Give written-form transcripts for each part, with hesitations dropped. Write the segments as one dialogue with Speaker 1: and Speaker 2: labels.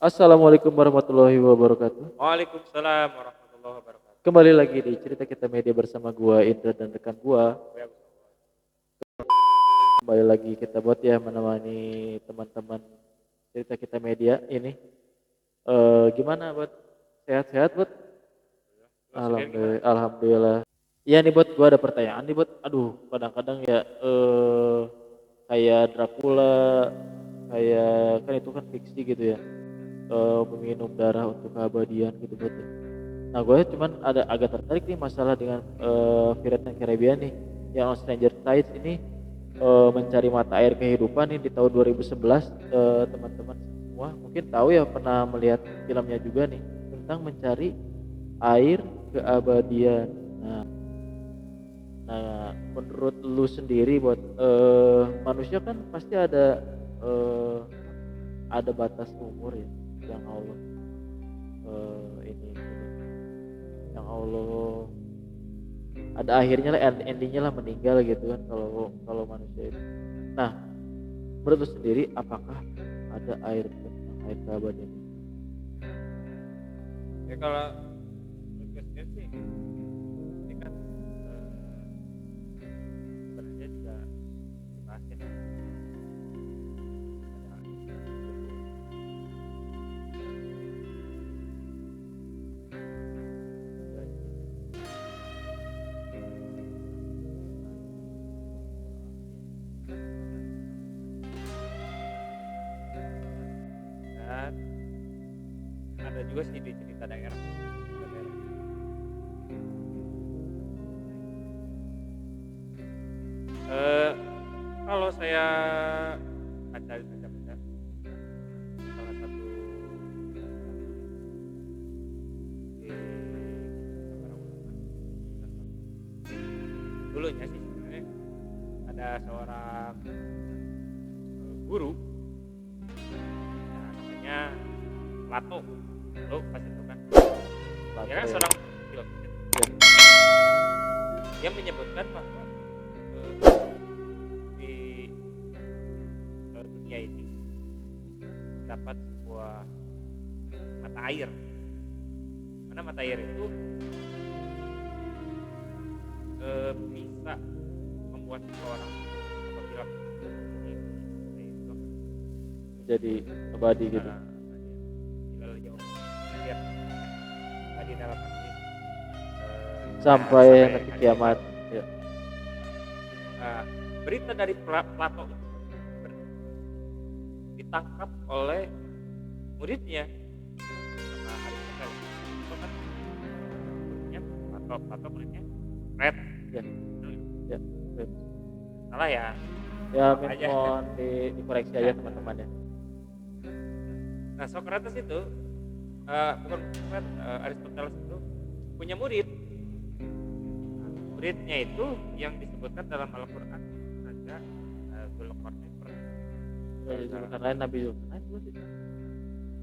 Speaker 1: Assalamualaikum warahmatullahi wabarakatuh.
Speaker 2: Waalaikumsalam warahmatullahi wabarakatuh.
Speaker 1: Kembali lagi di cerita kita media bersama gua Indra dan rekan gua. Kembali lagi kita buat ya menemani teman-teman cerita kita media ini. Gimana buat sehat-sehat buat?
Speaker 2: Lo sendiri gimana?
Speaker 1: Alhamdulillah. Iya nih buat gua ada pertanyaan nih buat. Aduh, kadang-kadang ya kayak Dracula, kayak kan itu kan fiksi gitu ya. Meminum darah untuk keabadian gitu buat. Nah, gue cuman ada agak tertarik nih masalah dengan Pirates and Caribbean nih, yang Stranger Tides ini mencari mata air kehidupan nih di tahun 2011. Teman-teman semua mungkin tahu ya, pernah melihat filmnya juga nih tentang mencari air keabadian. Nah, menurut lu sendiri buat manusia kan pasti eh, ada batas umur ya, yang Allah ini yang Allah ada akhirnya lah, endingnya lah meninggal gitu kan, kalau kalau manusia itu. Nah, menurut lu sendiri apakah ada air keabadian itu?
Speaker 2: Ya kalau menurut gue sendiri sih, ini kan sebenarnya juga dibahas ya. Dan ada juga sih di cerita daerah. Eh, Kalau saya baca salah satu di para ulama, dulunya sih sebenarnya ada seorang guru, namanya Plato. Lo pasti tahu kan? Dia kan
Speaker 1: Ya.
Speaker 2: seorang filosof.
Speaker 1: Ya.
Speaker 2: Dia menyebutkan bahwa di dunia ini dapat sebuah mata air. Mana mata air itu bisa membuat seseorang apabila itu
Speaker 1: Jadi abadi gitu.
Speaker 2: Tadi dalam arti
Speaker 1: Sampai nanti
Speaker 2: hari
Speaker 1: kiamat. Ya.
Speaker 2: Nah, berita dari Plato itu ditangkap oleh muridnya sama Aristoteles. Itu kan muridnya Plato muridnya Red.
Speaker 1: Ya. Ya. Ya.
Speaker 2: Salah ya.
Speaker 1: Ya,
Speaker 2: Apa aja.
Speaker 1: mohon dikoreksi aja teman-teman ya.
Speaker 2: Nah, Socrates itu bukan Socrates, Aristoteles itu punya murid. Nah, muridnya itu yang disebutkan dalam Al-Qur'an ada Zulkarnain.
Speaker 1: Zulkarnain lain Nabi Zulkarnain itu.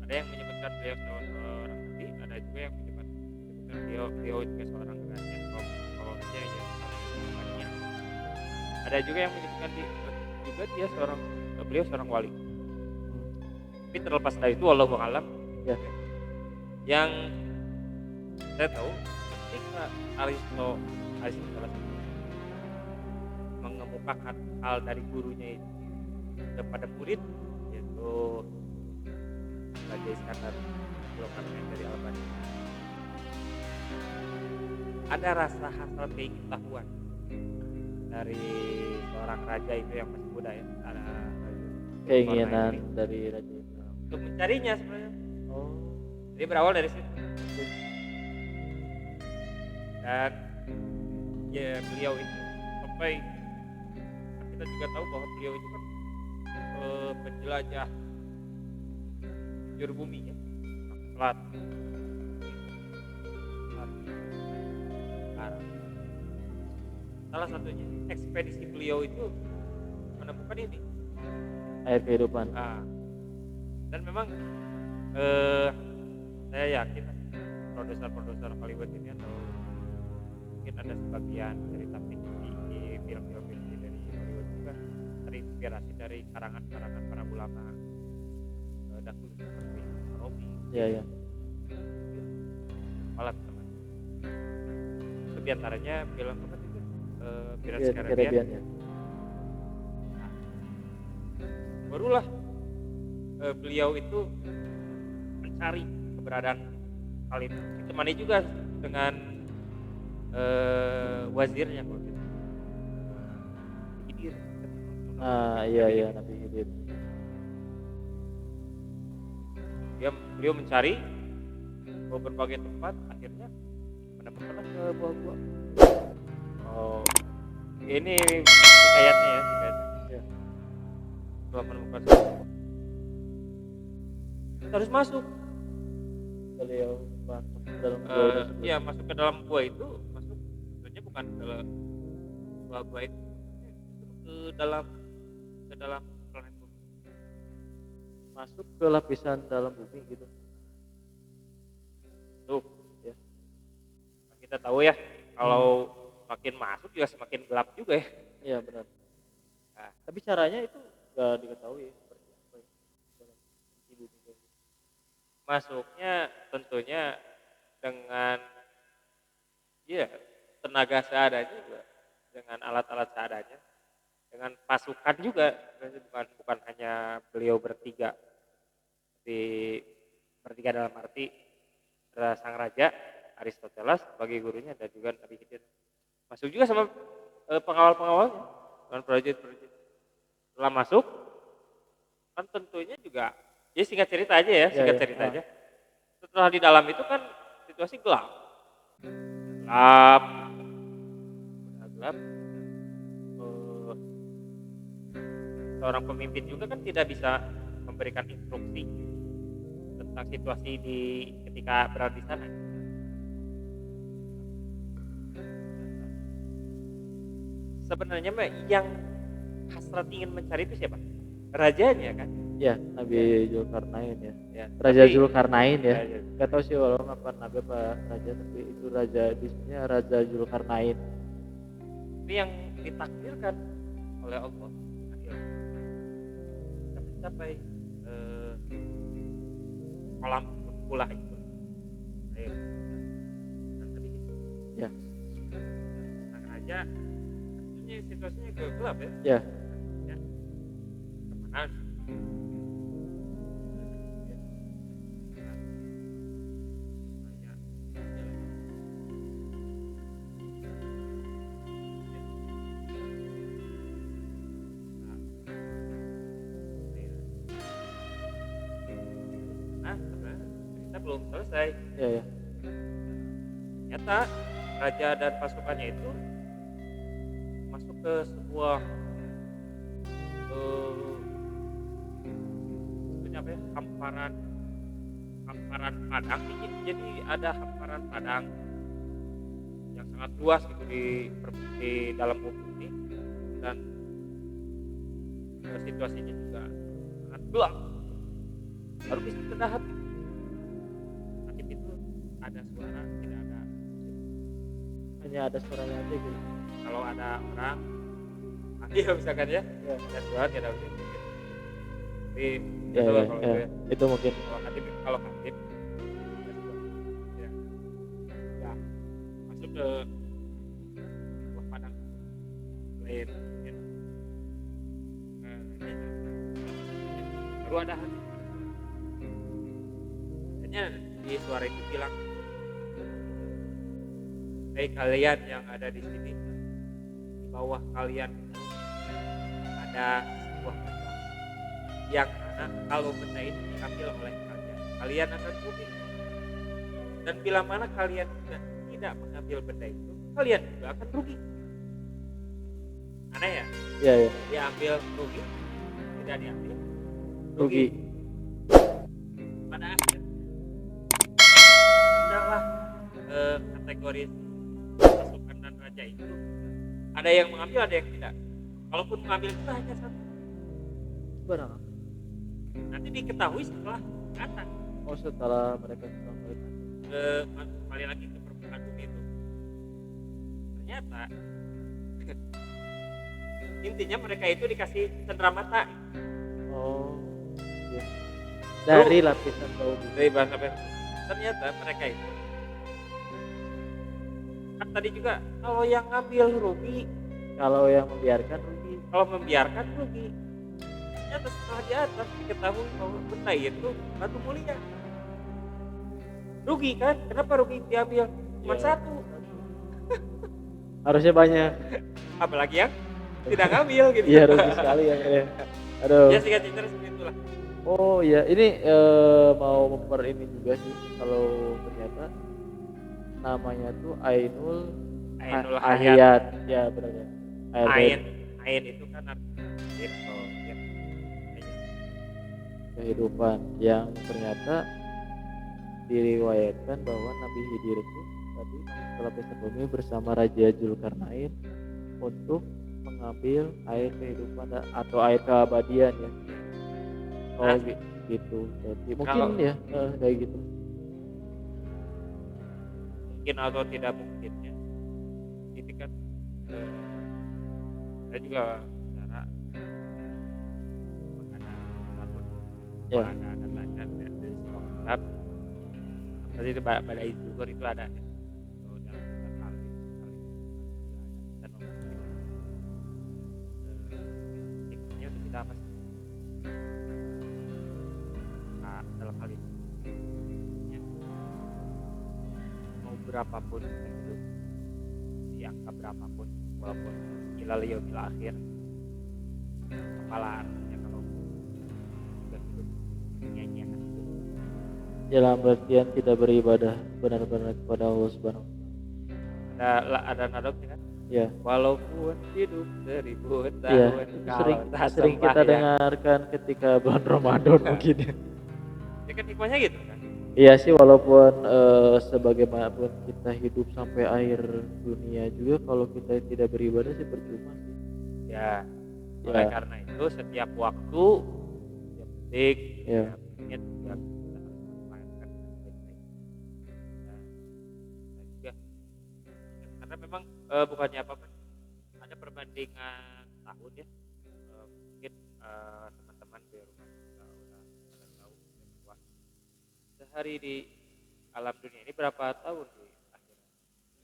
Speaker 2: Ada yang menyebutkan beliau seorang nabi, ada juga yang menyebutkan beliau juga seorang raja. Kalau raja ya banyak. Ada juga yang menyebutkan juga beliau seorang wali. Tapi terlepas dari itu, wallahu a'lam.
Speaker 1: Ya.
Speaker 2: Yang saya tahu ketika Aristoteles mengemukakan hal dari gurunya itu kepada murid, yaitu sebagai Iskandar Zulkarnain dari Albania, ada rasa hasrat pengetahuan dari seorang raja itu yang masih muda ya, ada
Speaker 1: Keinginan dari raja itu
Speaker 2: untuk mencarinya sebenarnya.
Speaker 1: Oh.
Speaker 2: Jadi berawal dari situ. Dan ya beliau itu sampai kita juga tahu bahwa beliau itu kan penjelajah juru bumi ya, selat, salah satunya ekspedisi beliau itu menemukan ini
Speaker 1: Air kehidupan.
Speaker 2: Dan memang saya yakin produser Hollywood ini, atau mungkin ada sebagian cerita fiksi di film-film fiksi dari Hollywood juga terinspirasi dari karangan para ulama dahulu seperti Roma
Speaker 1: Iya, iya.
Speaker 2: alat teman. Itu diantaranya film apa itu? Pirates
Speaker 1: Iya,
Speaker 2: Caribbean.
Speaker 1: Caribbean ya.
Speaker 2: Barulah beliau itu mencari keberadaan Khalid. Ditemani juga dengan wazirnya kalau gitu. Khidir.
Speaker 1: Nah, iya, iya, Nabi Khidir.
Speaker 2: Beliau mencari ke berbagai tempat, akhirnya menemukan ke gua. Oh, ini hikayatnya ya, hikayatnya.
Speaker 1: Iya.
Speaker 2: Setelah menemukan sesuatu, kita harus masuk.
Speaker 1: Beliau masuk ke dalam gua tersebut.
Speaker 2: Iya, masuk ke dalam gua itu, masuk maksudnya bukan ke gua itu, ke dalam planet bumi.
Speaker 1: Masuk ke lapisan dalam bumi gitu.
Speaker 2: Tuh,
Speaker 1: Ya.
Speaker 2: kita tahu ya, kalau semakin masuk juga semakin gelap juga ya.
Speaker 1: Iya, benar.
Speaker 2: Nah,
Speaker 1: Tapi caranya itu nggak diketahui seperti apa ya. Dalam bumi kayak gitu.
Speaker 2: masuknya tentunya dengan ya tenaga seadanya juga, dengan alat-alat seadanya, dengan pasukan juga. Bukan hanya beliau bertiga bertiga dalam arti ada sang raja Aristoteles sebagai gurunya dan juga Nabi Khidir. Masuk juga sama pengawal-pengawalnya dengan prajurit-prajurit. Setelah masuk kan tentunya juga ya singkat cerita aja ya,
Speaker 1: Iya,
Speaker 2: singkat
Speaker 1: iya.
Speaker 2: cerita aja. Setelah di dalam itu kan situasi gelap. Gelap. Udah gelap. Seorang pemimpin juga kan tidak bisa memberikan instruksi tentang situasi ketika berada di sana. Sebenarnya mah yang hasrat ingin mencari itu siapa? Rajanya kan?
Speaker 1: Iya, Nabi Zulkarnain ya.
Speaker 2: Ya.
Speaker 1: Raja
Speaker 2: Tapi-
Speaker 1: Zulkarnain ya.
Speaker 2: Raja.
Speaker 1: Gak tahu sih walau apa nabi apa raja, tapi itu raja disebutnya Raja Zulkarnain.
Speaker 2: Ini yang ditakdirkan oleh Allah akhirnya bisa mencapai kolam pula itu air dan tadi gitu.
Speaker 1: Ya.
Speaker 2: Sang raja ini situasinya gelap ya.
Speaker 1: Ya.
Speaker 2: Ya. Kemana? Nah, sebenarnya cerita belum selesai.
Speaker 1: Ya, ya.
Speaker 2: Ternyata raja dan pasukannya itu masuk ke sebuah sebenarnya apa ya, hamparan padang. Jadi ada hamparan padang yang sangat luas gitu di dalam bumi ini, dan situasinya juga sangat gelap. Baru bisa terdahat. Tapi itu ada suara, tidak ada musik.
Speaker 1: Hanya ada suaranya aja gitu.
Speaker 2: Kalau ada orang, iya misalkan ya,
Speaker 1: Ya.
Speaker 2: ada suara tidak ada musik. Tapi
Speaker 1: Ya,
Speaker 2: itu
Speaker 1: ya,
Speaker 2: kalau
Speaker 1: ya.
Speaker 2: itu ya.
Speaker 1: Itu mungkin.
Speaker 2: Kalau Khatib ada suara. Ya. Ya. Masuk ke buah padang lain. Ya. Baru ada hati. Akhirnya di suara itu bilang, "Hei kalian yang ada di sini, di bawah kalian ada sebuah benda yang mana kalau benda ini diambil oleh kalian akan rugi. Dan bila mana kalian tidak mengambil benda itu, kalian juga akan rugi." Aneh ya?
Speaker 1: Ya, ya.
Speaker 2: Diambil rugi, tidak diambil
Speaker 1: Rugi.
Speaker 2: pada akhirnya adalah kategori pasukan dan raja itu ada yang mengambil, ada yang tidak. Kalaupun mengambil itu hanya satu,
Speaker 1: Barang.
Speaker 2: nanti diketahui setelah datang
Speaker 1: Oh, setelah mereka sudah melihat.
Speaker 2: kembali lagi ke permukaan bumi itu. Ternyata intinya mereka itu dikasih cendera mata.
Speaker 1: Oh. Ya. dari lapisan bawah bumi.
Speaker 2: dari bahasa ternyata mereka itu kan tadi juga kalau yang ngambil rugi,
Speaker 1: Kalau yang membiarkan rugi.
Speaker 2: kalau membiarkan rugi. Ternyata setelah di atas diketahui bahwa benda itu batu mulia, rugi kan? Kenapa rugi diambil cuma
Speaker 1: Iya.
Speaker 2: satu,
Speaker 1: Harusnya banyak.
Speaker 2: apalagi yang tidak ngambil gitu.
Speaker 1: Iya, rugi sekali ya. Aduh.
Speaker 2: Ya singkat cerita seperti itulah.
Speaker 1: Oh iya, ini mau memper ini juga sih. Kalau ternyata namanya tuh Ainul
Speaker 2: Ainul
Speaker 1: Hayat. Ya benar ya.
Speaker 2: Ain, ain itu kan artinya air atau ya,
Speaker 1: Kehidupan yang ternyata diriwayatkan bahwa Nabi Khidir itu tadi ke lapisan bumi bersama Raja Zulkarnain untuk mengambil air kehidupan atau air keabadian ya. Oh
Speaker 2: Nah,
Speaker 1: gitu. Berarti mungkin
Speaker 2: kalau-
Speaker 1: ya kayak gitu.
Speaker 2: mungkin atau tidak mungkinnya itu kan saya juga cara mengenai
Speaker 1: Ya.
Speaker 2: ada baca dari semua kitab. Tadi itu pada Zuhur itu ada ya. Itu dalam kitab Al-Hikmah dan hikmahnya itu kita apa sih? Nah, dalam hal ini ya, mau berapapun itu di angka berapapun walaupun ilal yaumil akhir kepala artinya kalau sudah hidup nyanyian
Speaker 1: Dalam artian tidak beribadah benar-benar kepada Allah Subhanahu wa Ta'ala.
Speaker 2: ada nadoknya kan,
Speaker 1: Ya.
Speaker 2: walaupun hidup 1000
Speaker 1: Iya,
Speaker 2: tahun
Speaker 1: itu
Speaker 2: kalau
Speaker 1: sering
Speaker 2: tak
Speaker 1: sering kita
Speaker 2: sembahyang.
Speaker 1: dengarkan ketika bulan Ramadan mungkin ya.
Speaker 2: Ya kan hikmahnya gitu kan.
Speaker 1: Iya sih, walaupun sebagaimanapun kita hidup sampai akhir dunia juga kalau kita tidak beribadah sih percuma sih.
Speaker 2: Ya,
Speaker 1: Ya.
Speaker 2: oleh karena itu setiap waktu yang detik
Speaker 1: Ya.
Speaker 2: setiap menit juga kita harus memainkan dengan baik-baik. Dan juga karena memang bukannya apa-apa, ada perbandingan tahun ya. Mungkin teman-teman di rumah juga udah pada tahu bahwa sehari di alam dunia ini berapa tahun di akhirat?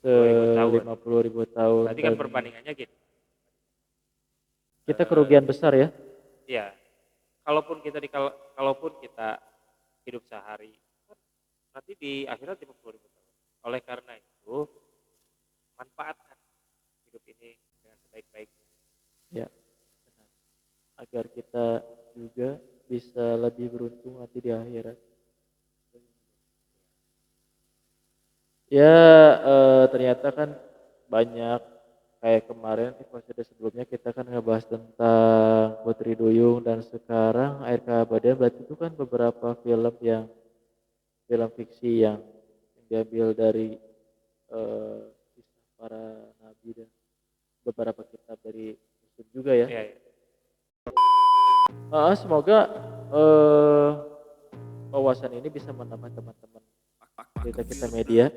Speaker 2: 20.000 tahun.
Speaker 1: 50.000 tahun.
Speaker 2: Berarti kan
Speaker 1: dan
Speaker 2: perbandingannya gitu.
Speaker 1: kita kerugian besar ya.
Speaker 2: Iya. Kalaupun kita hidup sehari, nanti di akhirat 50.000 tahun. Oleh karena itu, manfaatkan hidup ini dengan sebaik-baiknya.
Speaker 1: Ya. Benar. Agar kita juga bisa lebih beruntung nanti di akhirat. Ya, ternyata kan banyak kayak kemarin episode sebelumnya kita kan ngebahas tentang Putri Duyung dan sekarang Air Keabadian, berarti itu kan beberapa film fiksi yang diambil dari kisah para nabi dan beberapa kitab dari Muslim juga ya.
Speaker 2: Iya, iya.
Speaker 1: Semoga wawasan ini bisa menambah teman-teman kita media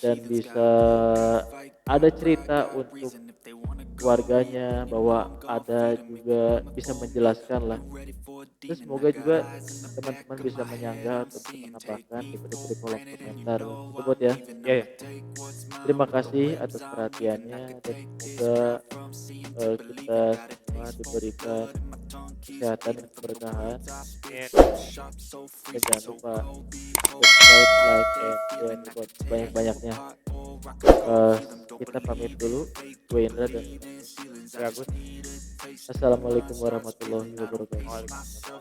Speaker 1: dan bisa ada cerita untuk keluarganya, bahwa ada juga bisa menjelaskan lah. Terus semoga juga teman-teman bisa menyanggah atau bisa menambahkan di kolom komentar tersebut ya.
Speaker 2: Iya, iya.
Speaker 1: Terima kasih atas perhatiannya dan semoga kita semua diberikan kesehatan dan keberkahan.
Speaker 2: Iya.
Speaker 1: Dan jangan lupa subscribe, like, and share buat banyak-banyaknya. Kita pamit dulu. Gue Indra dan
Speaker 2: Bagus.
Speaker 1: Assalamualaikum warahmatullahi wabarakatuh.
Speaker 2: Waalaikumsalam.